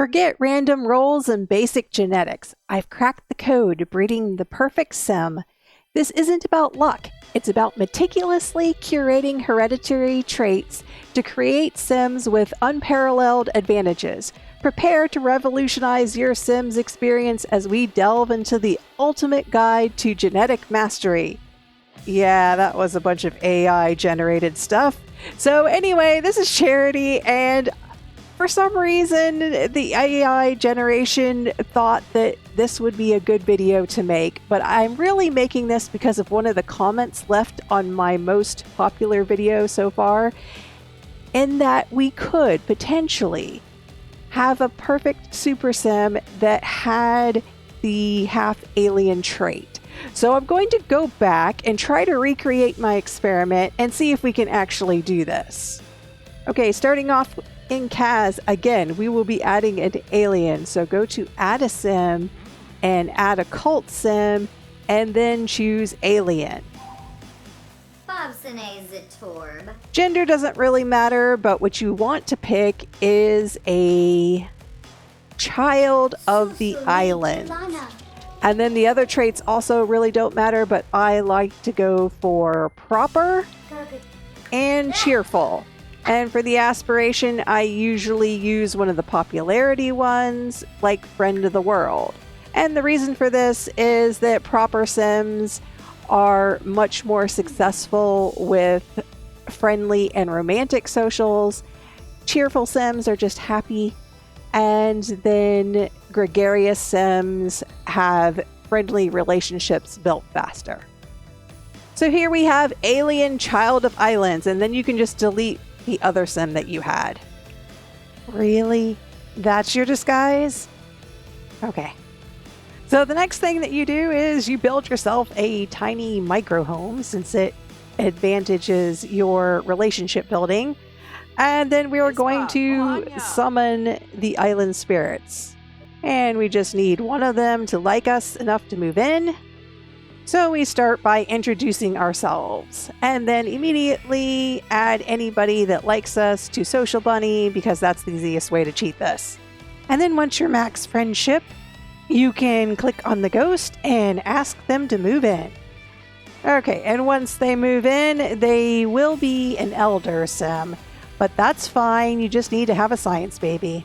Forget random rolls and basic genetics. I've cracked the code to breeding the perfect sim. This isn't about luck. It's about meticulously curating hereditary traits to create sims with unparalleled advantages. Prepare to revolutionize your Sims experience as we delve into the ultimate guide to genetic mastery. Yeah, that was a bunch of AI-generated stuff. So anyway, this is Charity, and for some reason, the AI generation thought that this would be a good video to make, but I'm really making this because of one of the comments left on my most popular video so far, in that we could potentially have a perfect super sim that had the half-alien trait. So I'm going to go back and try to recreate my experiment and see if we can actually do this. Okay, starting off in Kaz, again, we will be adding an alien. So go to add a sim and add a cult sim and then choose alien. Gender doesn't really matter, but what you want to pick is a child of the island. And then the other traits also really don't matter, but I like to go for proper and cheerful. And for the aspiration, I usually use one of the popularity ones, like Friend of the World. And the reason for this is that proper sims are much more successful with friendly and romantic socials. Cheerful sims are just happy. And then gregarious sims have friendly relationships built faster. So here we have Alien Child of Islands, and then you can just delete the other sim that you had. Really? That's your disguise? Okay. So the next thing that you do is you build yourself a tiny micro home, since it advantages your relationship building. And then we are going to summon the island spirits. And we just need one of them to like us enough to move in. So we start by introducing ourselves, and then immediately add anybody that likes us to Social Bunny, because that's the easiest way to cheat this. And then once you're max friendship, you can click on the ghost and ask them to move in. Okay, and once they move in, they will be an elder sim, but that's fine, you just need to have a science baby.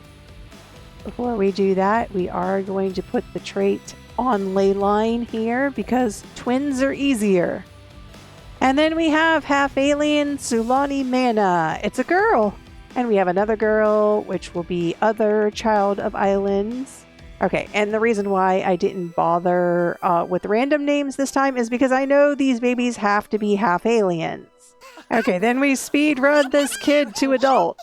Before we do that, we are going to put the trait on ley line here because twins are easier. And then we have half-alien Sulani Mana. It's a girl. And we have another girl, which will be other child of islands. Okay, and the reason why I didn't bother with random names this time is because I know these babies have to be half-aliens. Okay, then we speed run this kid to adult.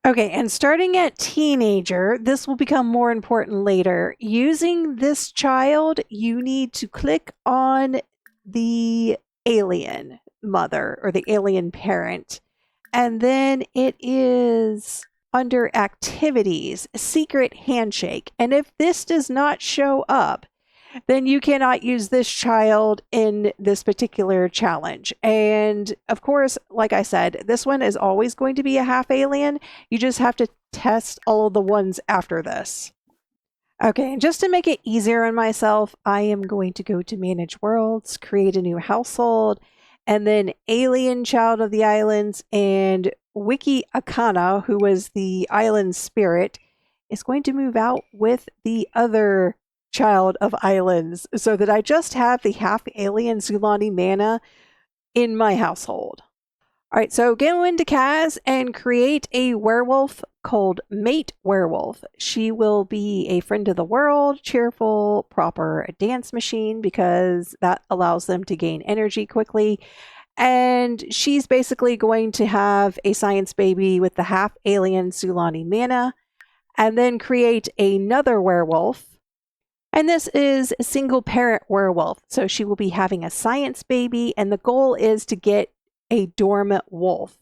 Okay, and starting at teenager, this will become more important later. Using this child, you need to click on the alien mother or the alien parent. And then it is under activities, secret handshake. And if this does not show up, then you cannot use this child in this particular challenge. And of course, like I said, this one is always going to be a half alien. You just have to test all of the ones after this. Okay, and just to make it easier on myself, I am going to go to Manage Worlds, create a new household, and then Alien Child of the Islands and Wiki Akana, who was the island spirit, is going to move out with the other child of islands, so that I just have the half-alien Sulani Mana in my household. Alright, so go into Kaz and create a werewolf called Mate Werewolf. She will be a friend of the world, cheerful, proper, a dance machine, because that allows them to gain energy quickly. And she's basically going to have a science baby with the half-alien Sulani Mana, and then create another werewolf. And this is a single parent werewolf. So she will be having a science baby, and the goal is to get a dormant wolf.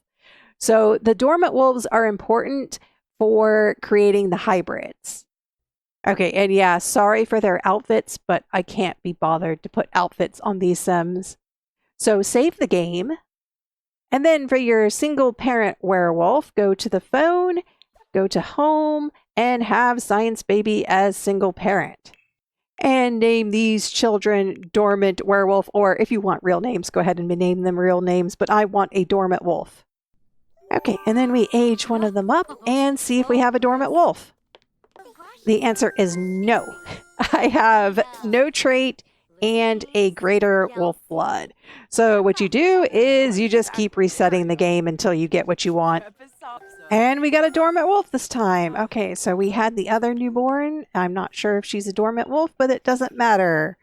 So the dormant wolves are important for creating the hybrids. Okay, and yeah, sorry for their outfits, but I can't be bothered to put outfits on these sims. So save the game. And then for your single parent werewolf, go to the phone, go to home, and have Science Baby as single parent. And name these children Dormant Werewolf, or if you want real names, go ahead and name them real names, but I want a Dormant Wolf. Okay, and then we age one of them up and see if we have a Dormant Wolf. The answer is no. I have no trait and a greater wolf blood. So what you do is you just keep resetting the game until you get what you want. And we got a Dormant Wolf this time. Okay, so we had the other newborn. I'm not sure if she's a Dormant Wolf, but it doesn't matter.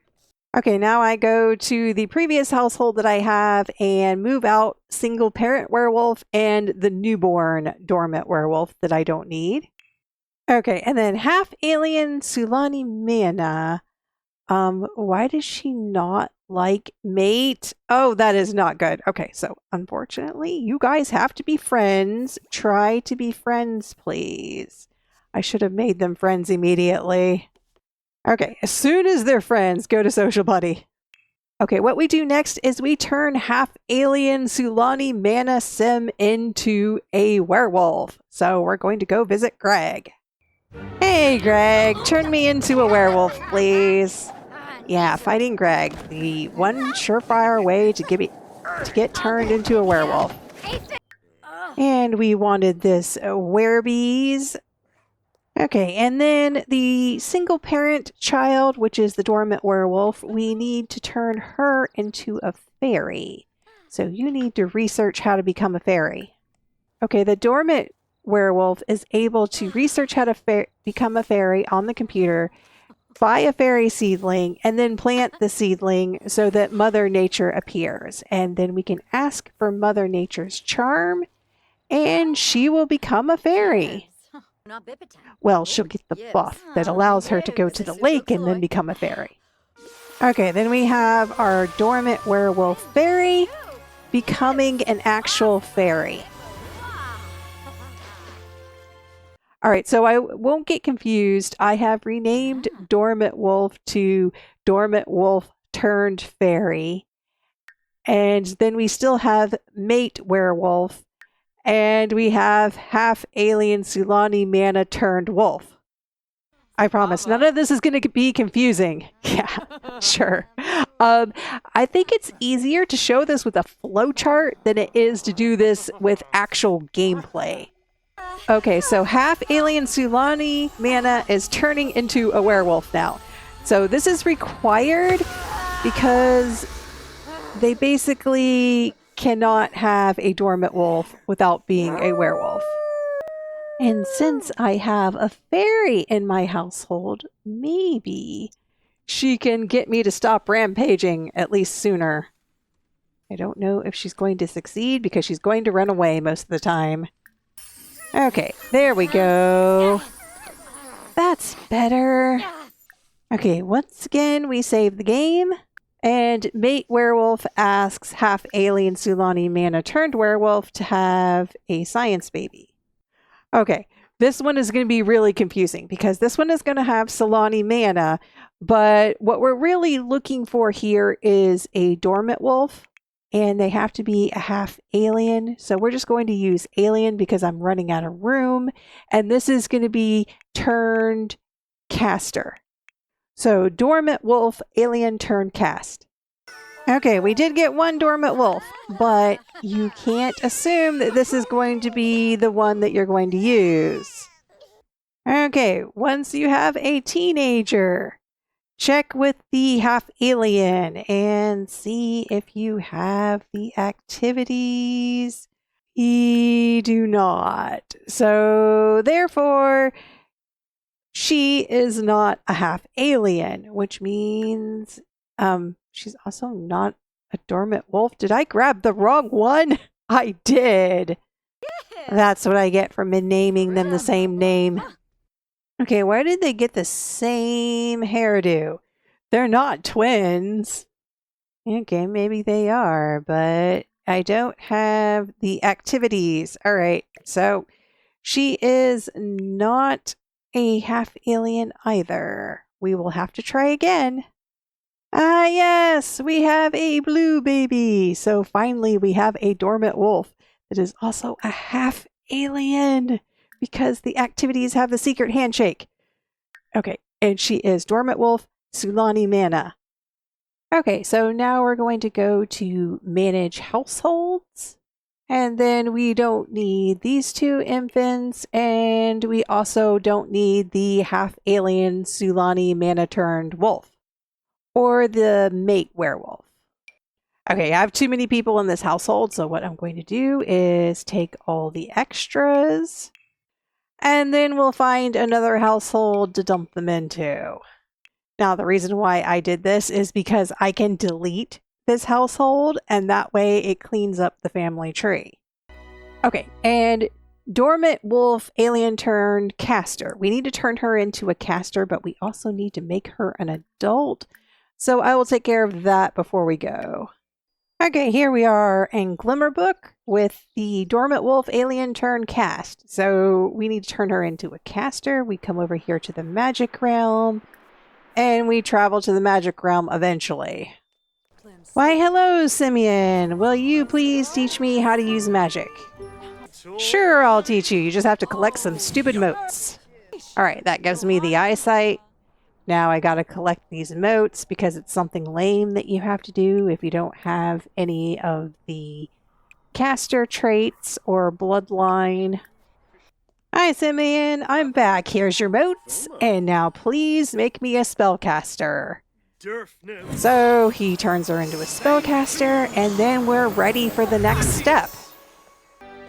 Okay, now I go to the previous household that I have and move out single parent werewolf and the newborn Dormant Werewolf that I don't need. Okay, and then half alien Sulani Mana. Why does she not like mate? Oh, that is not good. Okay, so unfortunately, you guys have to be friends. Try to be friends, please. I should have made them friends immediately. Okay, as soon as they're friends, go to Social Buddy. Okay, what we do next is we turn half alien Sulani Mana Sim into a werewolf. So we're going to go visit Greg. Hey, Greg, turn me into a werewolf, please. Yeah, fighting Greg, the one surefire way to get turned into a werewolf. And we wanted this werebees. Okay, and then the single parent child, which is the dormant werewolf, we need to turn her into a fairy. So you need to research how to become a fairy. Okay, the dormant werewolf is able to research how to become a fairy on the computer, buy a fairy seedling, and then plant the seedling so that Mother Nature appears. And then we can ask for Mother Nature's charm, and she will become a fairy. Well, she'll get the buff that allows her to go to the lake and then become a fairy. Okay, then we have our dormant werewolf fairy becoming an actual fairy. All right, so I won't get confused. I have renamed Dormant Wolf to Dormant Wolf turned Fairy. And then we still have Mate Werewolf. And we have half alien Sulani Mana turned wolf. I promise none of this is going to be confusing. Yeah, sure. I think it's easier to show this with a flowchart than it is to do this with actual gameplay. Okay, so half alien Sulani Mana is turning into a werewolf now. So this is required because they basically cannot have a dormant wolf without being a werewolf. And since I have a fairy in my household, maybe she can get me to stop rampaging at least sooner. I don't know if she's going to succeed because she's going to run away most of the time. Okay, there we go. That's better. Okay, once again, we save the game. And Mate Werewolf asks half alien Sulani Mana turned werewolf to have a science baby. Okay, this one is going to be really confusing because this one is going to have Sulani Mana, but what we're really looking for here is a dormant wolf, and they have to be a half alien. So we're just going to use alien because I'm running out of room, and this is going to be turned caster. So dormant wolf, alien turned cast. Okay, we did get one dormant wolf, but you can't assume that this is going to be the one that you're going to use. Okay, once you have a teenager, check with the half alien and see if you have the activities. You do not. So therefore, she is not a half alien, which means she's also not a dormant wolf. Did I grab the wrong one? I did. That's what I get for naming them the same name. Okay, where did they get the same hairdo? They're not twins. Okay, maybe they are, but I don't have the activities. All right, so she is not a half alien either. We will have to try again. Ah, yes, we have a blue baby. So finally we have a dormant wolf that is also a half alien. because the activities have the secret handshake. Okay, and she is Dormant Wolf, Sulani Mana. Okay, so now we're going to go to manage households. And then we don't need these two infants, and we also don't need the half-alien Sulani Mana-turned wolf. Or the mate werewolf. Okay, I have too many people in this household, so what I'm going to do is take all the extras, and then we'll find another household to dump them into. Now, the reason why I did this is because I can delete this household, and that way it cleans up the family tree. Okay, and Dormant Wolf Alien turned caster. We need to turn her into a caster, but we also need to make her an adult. So I will take care of that before we go. Okay, here we are in Glimmerbook with the Dormant Wolf Alien turned cast. So we need to turn her into a caster. We come over here to the Magic Realm, and we travel to the Magic Realm eventually. Why, hello, Simeon. Will you please teach me how to use magic? Sure, I'll teach you. You just have to collect some stupid motes. Alright, that gives me the eyesight. Now I gotta collect these motes because it's something lame that you have to do if you don't have any of the caster traits or bloodline. Hi, Simeon. I'm back. Here's your motes. And now please make me a spellcaster. So he turns her into a spellcaster, and then we're ready for the next step.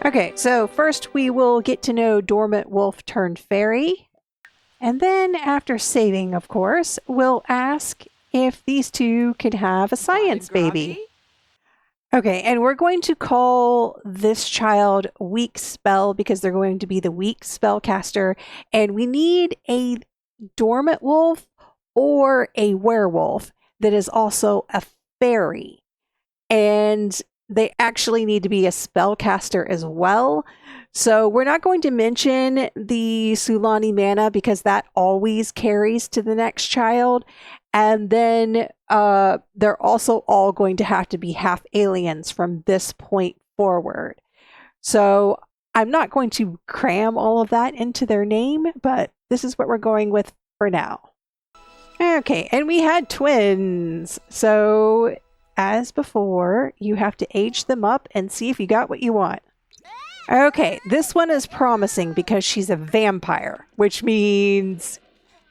Okay, so first we will get to know Dormant Wolf turned Fairy. And then after saving, of course, we'll ask if these two can have a science baby. Okay, and we're going to call this child Weak Spell because they're going to be the weak spellcaster. And we need a Dormant Wolf or a werewolf that is also a fairy. And they actually need to be a spellcaster as well. So we're not going to mention the Sulani Mana because that always carries to the next child. And then they're also all going to have to be half aliens from this point forward. So I'm not going to cram all of that into their name, but this is what we're going with for now. Okay, and we had twins. So as before, you have to age them up and see if you got what you want. Okay, this one is promising because she's a vampire, which means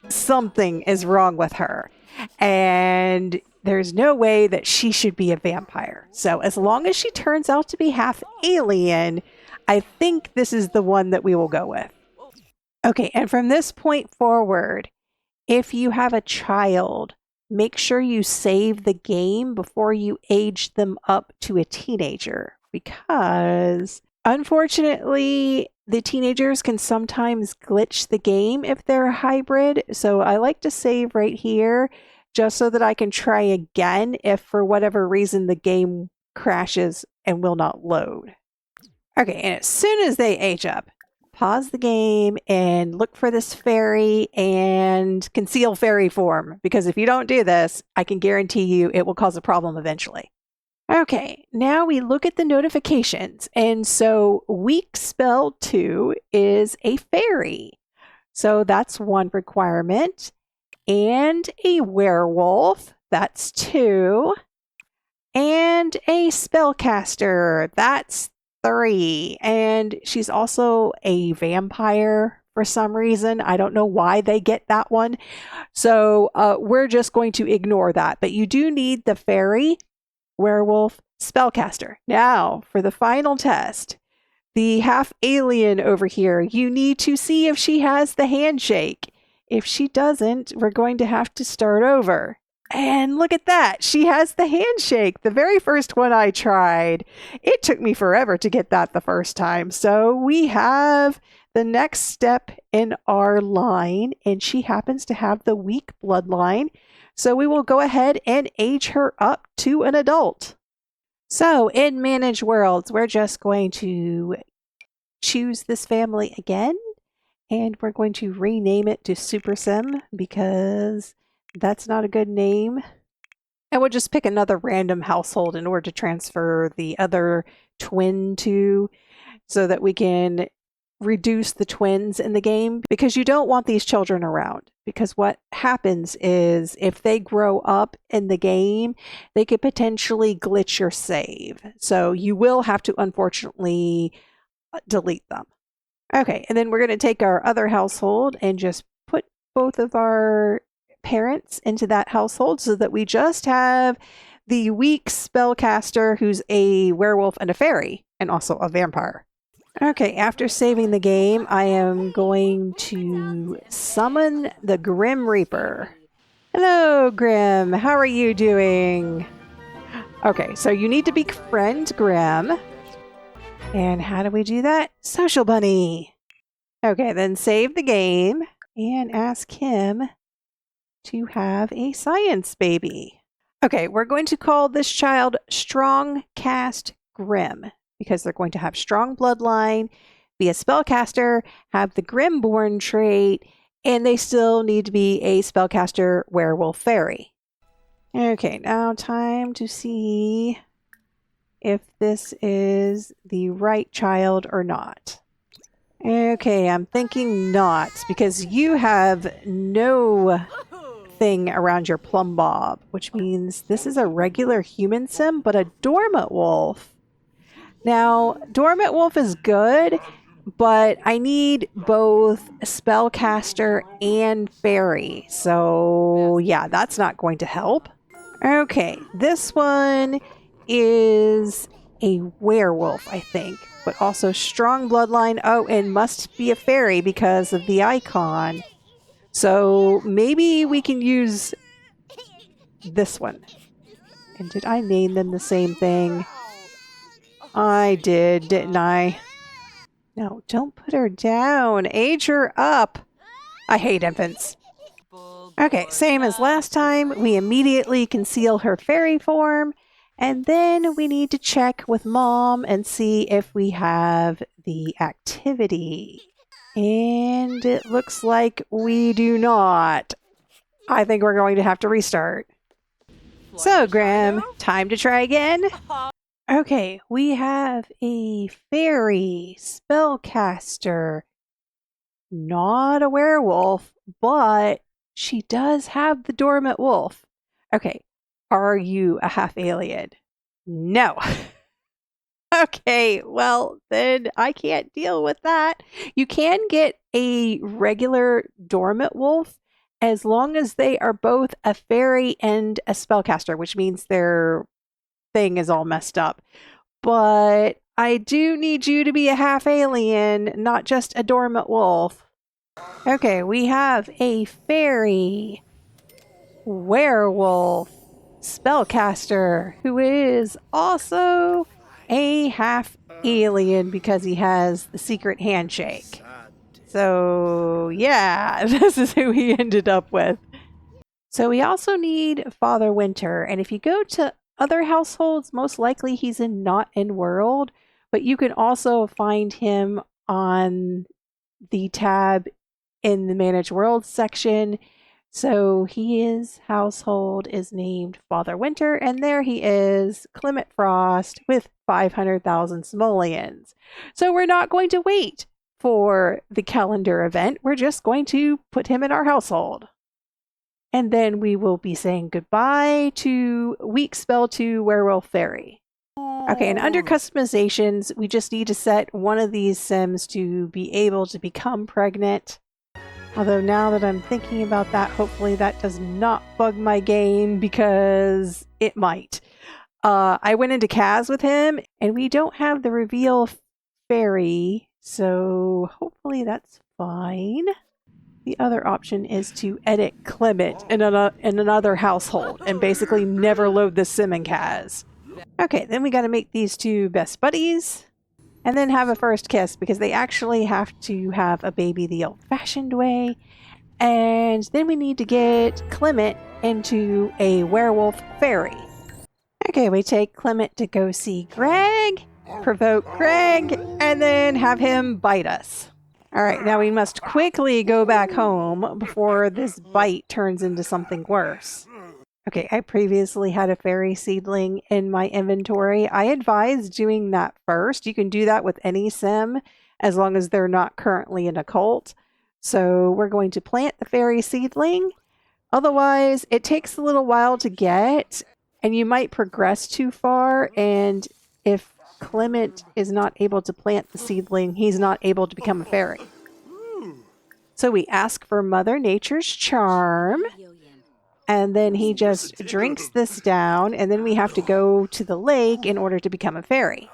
something is wrong with her. And there's no way that she should be a vampire. So as long as she turns out to be half alien, I think this is the one that we will go with. Okay, and from this point forward, if you have a child, make sure you save the game before you age them up to a teenager, because unfortunately, the teenagers can sometimes glitch the game if they're a hybrid. So I like to save right here just so that I can try again if for whatever reason the game crashes and will not load. Okay, and as soon as they age up, pause the game and look for this fairy and conceal fairy form, because if you don't do this, I can guarantee you it will cause a problem eventually. Okay, now we look at the notifications, and so Weak Spell 2 is a fairy. So that's one requirement. And a werewolf, that's 2. And a spellcaster, that's 3. And she's also a vampire for some reason. I don't know why they get that one. So we're just going to ignore that. But you do need the fairy, werewolf, spellcaster. Now, for the final test, the half alien over here, you need to see if she has the handshake. If she doesn't, we're going to have to start over. And look at that. She has the handshake. The very first one I tried, it took me forever to get that the first time. So we have the next step in our line, and she happens to have the weak bloodline. So we will go ahead and age her up to an adult. So in Manage Worlds, we're just going to choose this family again. And we're going to rename it to Super Sim because that's not a good name. And we'll just pick another random household in order to transfer the other twin to, so that we can reduce the twins in the game because you don't want these children around. Because what happens is if they grow up in the game, they could potentially glitch your save. So you will have to unfortunately delete them. Okay, and then we're going to take our other household and just put both of our parents into that household so that we just have the weak spellcaster who's a werewolf and a fairy and also a vampire. Okay, after saving the game, I am going to summon the Grim Reaper. Hello, Grim. How are you doing? Okay, so you need to befriend Grim. And how do we do that? Social Bunny. Okay, then save the game and ask him to have a science baby. Okay, we're going to call this child Strong Cast Grim because they're going to have strong bloodline, be a spellcaster, have the Grimborn trait, and they still need to be a spellcaster werewolf fairy. Okay, now time to see if this is the right child or not. Okay, I'm thinking not, because you have no thing around your plumb bob, which means this is a regular human sim, but a dormant wolf. Now, dormant wolf is good, but I need both spellcaster and fairy. So yeah, that's not going to help. Okay, this one is a werewolf, I think, but also strong bloodline. Oh, and must be a fairy because of the icon. So maybe we can use this one. And did I name them the same thing? I did, didn't I? No, don't put her down. Age her up. I hate infants. Okay, same as last time. We immediately conceal her fairy form. And then we need to check with Mom and see if we have the activity. And it looks like we do not. I think we're going to have to restart. So, Graham, time to try again? Okay, we have a fairy spellcaster. Not a werewolf, but she does have the dormant wolf. Okay, are you a half alien? No. Okay, well, then I can't deal with that. You can get a regular dormant wolf as long as they are both a fairy and a spellcaster, which means their thing is all messed up. But I do need you to be a half alien, not just a dormant wolf. Okay, we have a fairy werewolf spellcaster who is also a half alien because he has the secret handshake. So yeah, this is who he ended up with. So we also need Father Winter, and if you go to other households, most likely he's in Not in World, but you can also find him on the tab in the Manage World section. So his household is named Father Winter, and there he is, Clement Frost, with 500,000 simoleons. So we're not going to wait for the calendar event. We're just going to put him in our household. And then we will be saying goodbye to Weak Spell 2 Werewolf Fairy. Okay, and under customizations, we just need to set one of these Sims to be able to become pregnant. Although now that I'm thinking about that, hopefully that does not bug my game because it might. I went into Kaz with him and we don't have the reveal fairy, so hopefully that's fine. The other option is to edit Clement in another household and basically never load the sim in Kaz. Okay, then we got to make these two best buddies and then have a first kiss because they actually have to have a baby the old-fashioned way. And then we need to get Clement into a werewolf fairy. Okay, we take Clement to go see Greg, provoke Greg, and then have him bite us. All right, now we must quickly go back home before this bite turns into something worse. Okay, I previously had a fairy seedling in my inventory. I advise doing that first. You can do that with any sim, as long as they're not currently in a cult. So we're going to plant the fairy seedling. Otherwise, it takes a little while to get, and you might progress too far, and if Clement is not able to plant the seedling, he's not able to become a fairy. So we ask for Mother Nature's charm, and then he just drinks this down, and then we have to go to the lake in order to become a fairy.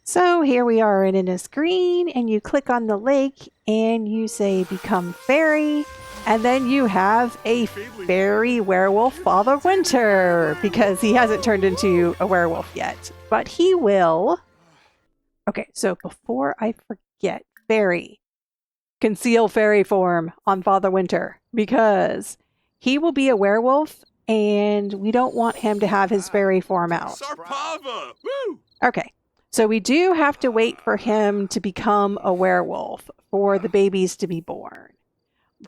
So here we are in a screen, and you click on the lake, and you say become fairy, and then you have a fairy werewolf Father Winter, because he hasn't turned into a werewolf yet, but he will. Okay, so before I forget, fairy. Conceal fairy form on Father Winter, because he will be a werewolf, and we don't want him to have his fairy form out. Okay, so we do have to wait for him to become a werewolf for the babies to be born.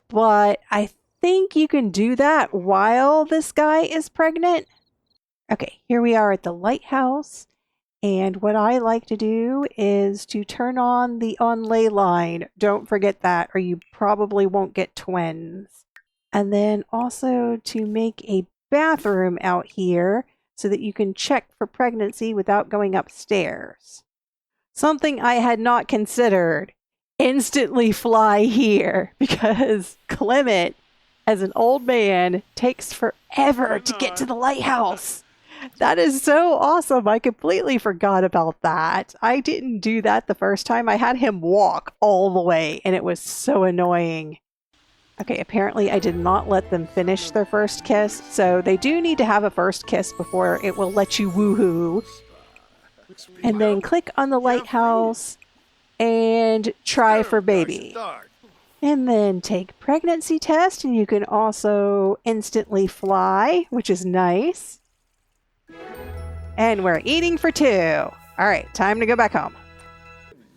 But I think you can do that while this guy is pregnant. Okay, here we are at the lighthouse. And what I like to do is to turn on the onlay line. Don't forget that, or you probably won't get twins. And then also to make a bathroom out here so that you can check for pregnancy without going upstairs. Something I had not considered. Instantly fly here, because Clement, as an old man, takes forever to get to the lighthouse. That is so awesome. I completely forgot about that. I didn't do that the first time. I had him walk all the way, and it was so annoying. Okay, apparently I did not let them finish their first kiss, so they do need to have a first kiss before it will let you woohoo. And then click on the lighthouse and try for baby. And then take pregnancy test, and you can also instantly fly, which is nice. And we're eating for 2. All right, time to go back home.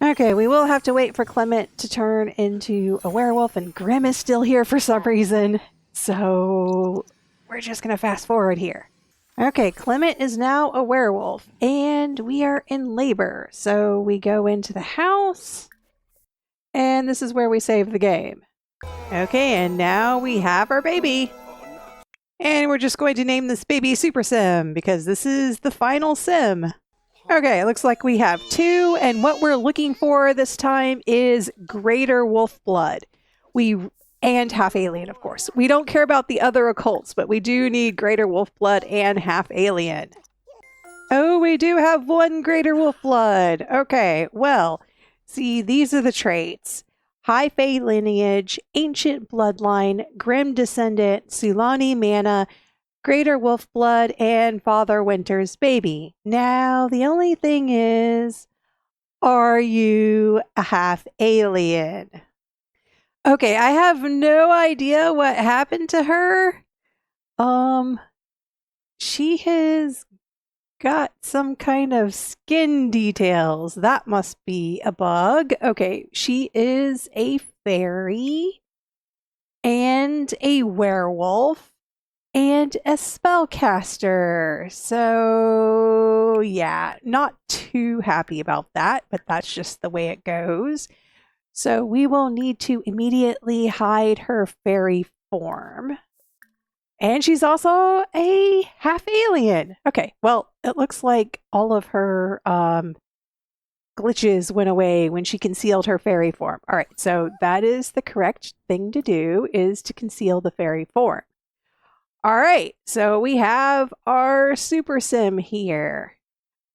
Okay, we will have to wait for Clement to turn into a werewolf, and Grim is still here for some reason. So we're just going to fast forward here. Okay, Clement is now a werewolf, and we are in labor. So we go into the house, and this is where we save the game. Okay, and now we have our baby. And we're just going to name this baby Super Sim, because this is the final sim. Okay, it looks like we have 2, and what we're looking for this time is greater wolfblood. And half alien, of course. We don't care about the other occults, but we do need greater wolfblood and half alien. Oh, we do have 1 greater wolfblood. Okay, well, see, these are the traits. High Fae Lineage, Ancient Bloodline, Grim Descendant, Sulani Mana, Greater Wolfblood, and Father Winter's baby. Now, the only thing is, are you a half alien? Okay, I have no idea what happened to her. She has got some kind of skin details. That must be a bug. Okay, she is a fairy and a werewolf and a spellcaster. So yeah, not too happy about that, but that's just the way it goes. So we will need to immediately hide her fairy form. And she's also a half alien. Okay, well, it looks like all of her glitches went away when she concealed her fairy form. All right, so that is the correct thing to do, is to conceal the fairy form. All right, so we have our Super Sim here.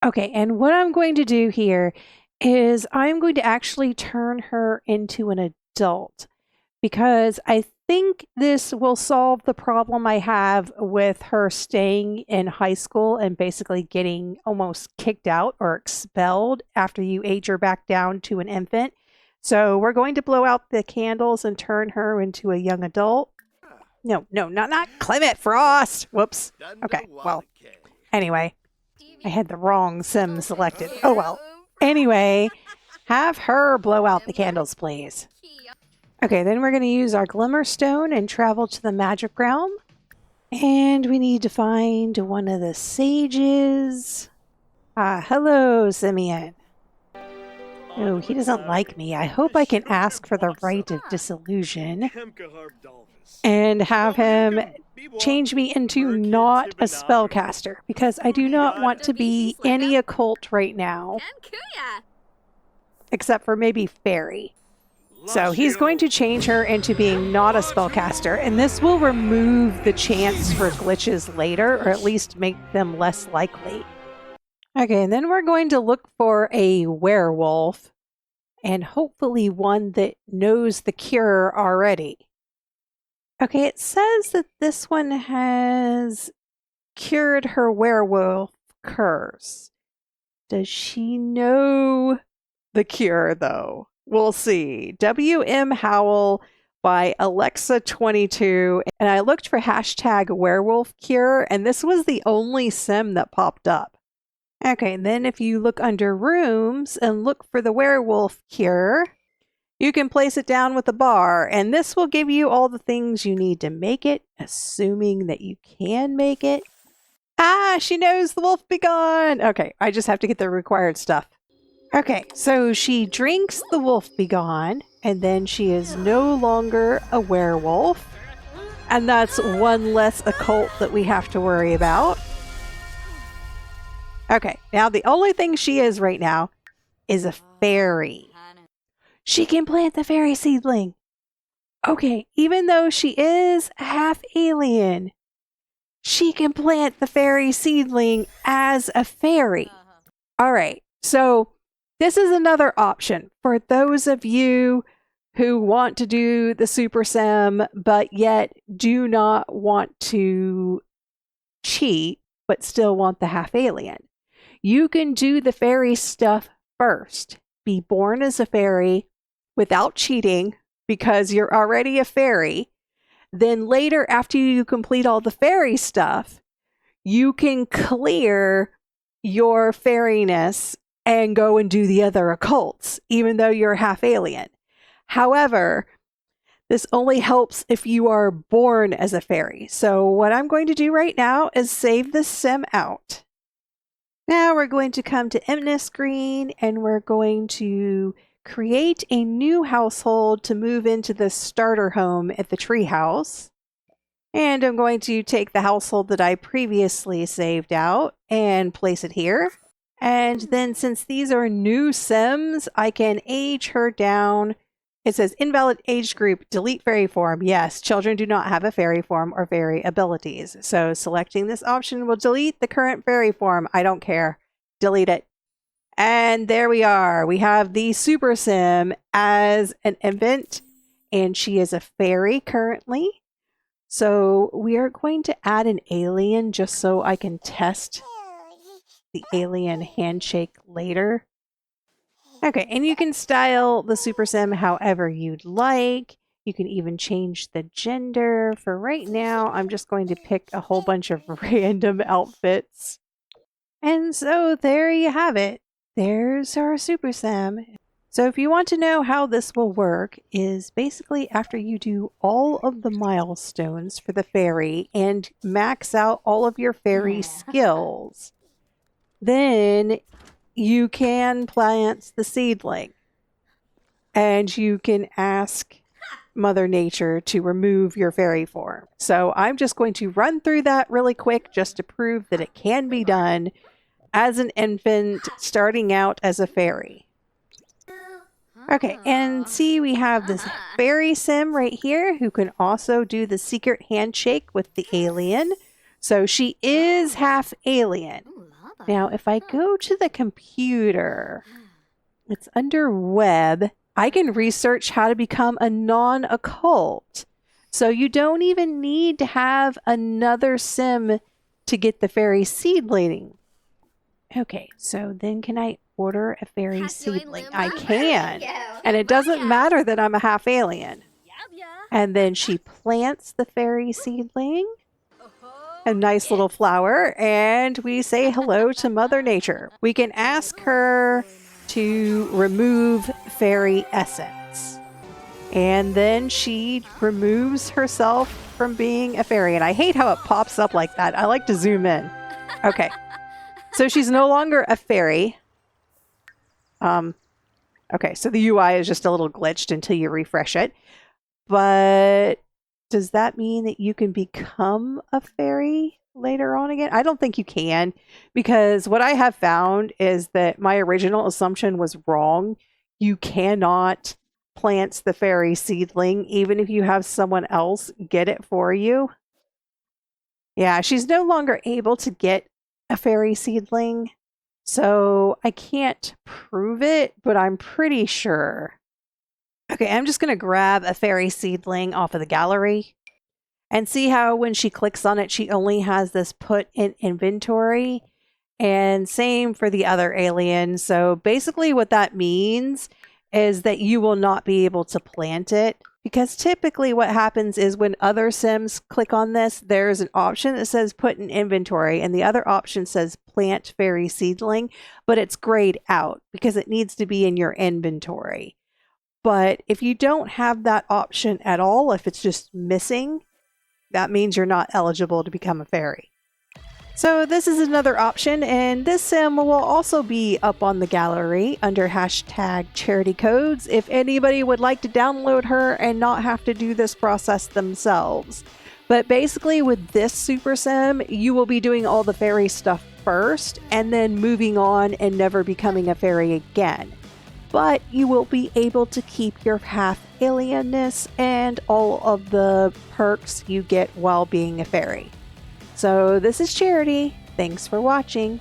Okay, and what I'm going to do here is I'm going to actually turn her into an adult, because I think this will solve the problem I have with her staying in high school and basically getting almost kicked out or expelled after you age her back down to an infant. So we're going to blow out the candles and turn her into a young adult. No, not Clement Frost. Whoops. Okay, well, anyway, I had the wrong sim selected. Oh well. Anyway, have her blow out the candles, please. Okay, then we're going to use our Glimmerstone and travel to the Magic Realm. And we need to find one of the sages. Hello, Simeon. Oh, he doesn't like me. I hope I can ask for the right of disillusion and have him change me into not a spellcaster, because I do not want to be any occult right now, except for maybe fairy. So he's going to change her into being not a spellcaster, and this will remove the chance for glitches later, or at least make them less likely. Okay, and then we're going to look for a werewolf, and hopefully one that knows the cure already. Okay, it says that this one has cured her werewolf curse. Does she know the cure, though? We'll see. W.M. Howell by Alexa22. And I looked for hashtag werewolf cure, and this was the only sim that popped up. Okay, and then if you look under rooms and look for the werewolf cure, you can place it down with the bar, and this will give you all the things you need to make it, assuming that you can make it. Ah, she knows the wolf be gone. Okay, I just have to get the required stuff. Okay, so she drinks the wolf be gone, and then she is no longer a werewolf. And that's one less occult that we have to worry about. Okay, now the only thing she is right now is a fairy. She can plant the fairy seedling. Okay, even though she is half alien, she can plant the fairy seedling as a fairy. All right, so this is another option for those of you who want to do the super sim, but yet do not want to cheat, but still want the half alien. You can do the fairy stuff first. Be born as a fairy without cheating because you're already a fairy. Then later, after you complete all the fairy stuff, you can clear your fairiness and go and do the other occults, even though you're half alien. However, this only helps if you are born as a fairy. So what I'm going to do right now is save this sim out. Now we're going to come to MNIS screen, and we're going to create a new household to move into the starter home at the treehouse. And I'm going to take the household that I previously saved out and place it here. And then since these are new sims, I can age her down. It says invalid age group, delete fairy form. Yes, children do not have a fairy form or fairy abilities. So selecting this option will delete the current fairy form. I don't care. Delete it. And there we are. We have the super sim as an infant, and she is a fairy currently. So we are going to add an alien just so I can test the alien handshake later. Okay, and you can style the super sim however you'd like. You can even change the gender. For right now, I'm just going to pick a whole bunch of random outfits. And so there you have it. There's our super sim. So if you want to know how this will work, is basically after you do all of the milestones for the fairy and max out all of your fairy skills, then you can plant the seedling. And you can ask Mother Nature to remove your fairy form. So I'm just going to run through that really quick just to prove that it can be done as an infant starting out as a fairy. Okay, and see, we have this fairy sim right here who can also do the secret handshake with the alien. So she is half alien. Now, if I go to the computer, it's under web, I can research how to become a non-occult. So you don't even need to have another sim to get the fairy seedling. Okay, so then can I order a fairy seedling? I can. And it doesn't matter that I'm a half alien. And then she plants the fairy seedling. A nice little flower. And we say hello to Mother Nature. We can ask her to remove fairy essence. And then she removes herself from being a fairy. And I hate how it pops up like that. I like to zoom in. Okay. So she's no longer a fairy. Okay, so the UI is just a little glitched until you refresh it. But does that mean that you can become a fairy later on again? I don't think you can, because what I have found is that my original assumption was wrong. You cannot plant the fairy seedling, even if you have someone else get it for you. Yeah, she's no longer able to get a fairy seedling, so I can't prove it, but I'm pretty sure. Okay, I'm just going to grab a fairy seedling off of the gallery and see how when she clicks on it, she only has this put in inventory. And same for the other alien. So basically what that means is that you will not be able to plant it, because typically what happens is when other Sims click on this, there's an option that says put in inventory and the other option says plant fairy seedling, but it's grayed out because it needs to be in your inventory. But if you don't have that option at all, if it's just missing, that means you're not eligible to become a fairy. So this is another option, and this sim will also be up on the gallery under hashtag charity codes if anybody would like to download her and not have to do this process themselves. But basically with this super sim, you will be doing all the fairy stuff first and then moving on and never becoming a fairy again. But you will be able to keep your half alienness and all of the perks you get while being a fairy. So this is Charity. Thanks for watching.